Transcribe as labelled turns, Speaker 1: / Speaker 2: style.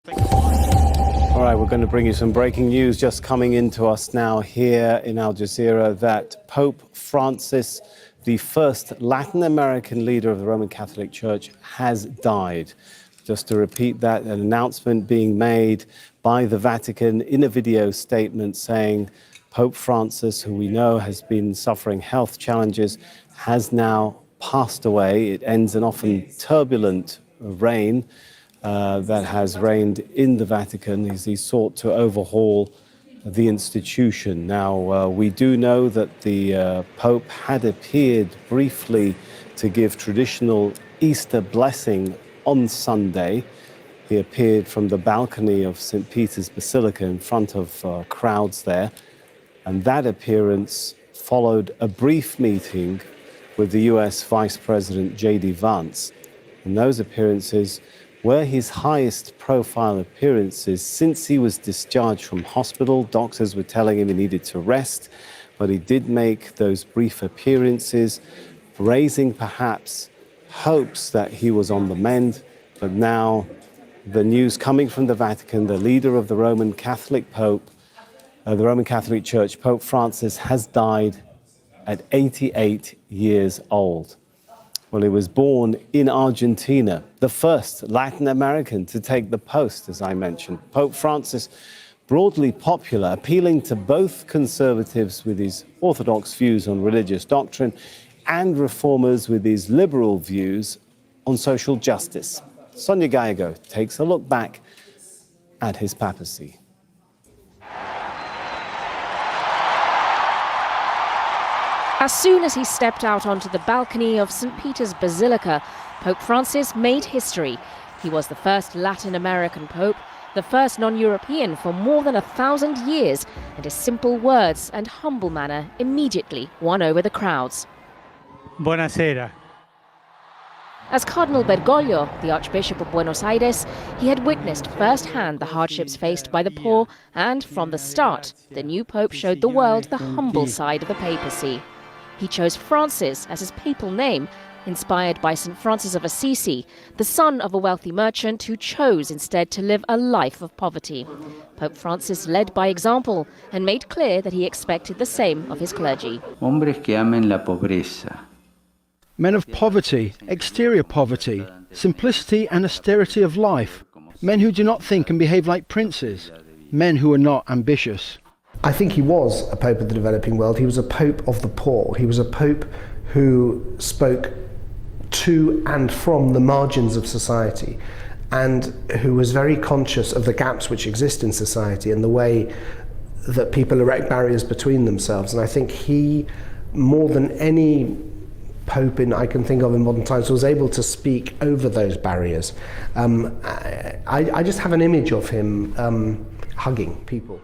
Speaker 1: All right, we're going to bring you some breaking news just coming into us now here in Aljazera that Pope Francis, the first Latin American leader of the Roman Catholic Church, has died. Just to repeat that, an announcement being made by the Vatican in a video statement saying Pope Francis, who we know has been suffering health challenges, has now passed away. It ends an often turbulent reign that has reigned in the Vatican as he sought to overhaul the institution. Now, we do know that the Pope had appeared briefly to give traditional Easter blessing on Sunday. He appeared from the balcony of St. Peter's Basilica in front of crowds there. And that appearance followed a brief meeting with the US Vice President J.D. Vance. And those appearances were his highest profile appearances since he was discharged from hospital. Doctors were telling him he needed to rest, but he did make those brief appearances, raising perhaps hopes that he was on the mend. But now the news coming from the Vatican, the leader of the Roman Catholic Pope, the Roman Catholic Church, Pope Francis, has died at 88 years old. Well, he was born in Argentina, the first Latin American to take the post, as I mentioned. Pope Francis, broadly popular, appealing to both conservatives with his orthodox views on religious doctrine and reformers with his liberal views on social justice. Sonia Gallego takes a look back at his papacy.
Speaker 2: As soon as he stepped out onto the balcony of St. Peter's Basilica, Pope Francis made history. He was the first Latin American pope, the first non-European for more than 1,000 years, and his simple words and humble manner immediately won over the crowds.
Speaker 3: Buonasera.
Speaker 2: As Cardinal Bergoglio, the Archbishop of Buenos Aires, he had witnessed firsthand the hardships faced by the poor, and from the start, the new pope showed the world the humble side of the papacy. He chose Francis as his papal name, inspired by St. Francis of Assisi, the son of a wealthy merchant who chose instead to live a life of poverty. Pope Francis led by example and made clear that he expected the same of his clergy.
Speaker 4: Hombres que amen la pobreza.
Speaker 5: Men of poverty, exterior poverty, simplicity and austerity of life. Men who do not think and behave like princes. Men who are not ambitious.
Speaker 6: I think he was a pope of the developing world. He was a pope of the poor. He was a pope who spoke to and from the margins of society, and who was very conscious of the gaps which exist in society and the way that people erect barriers between themselves. And I think he, more than any pope I can think of in modern times, was able to speak over those barriers. I just have an image of him hugging people.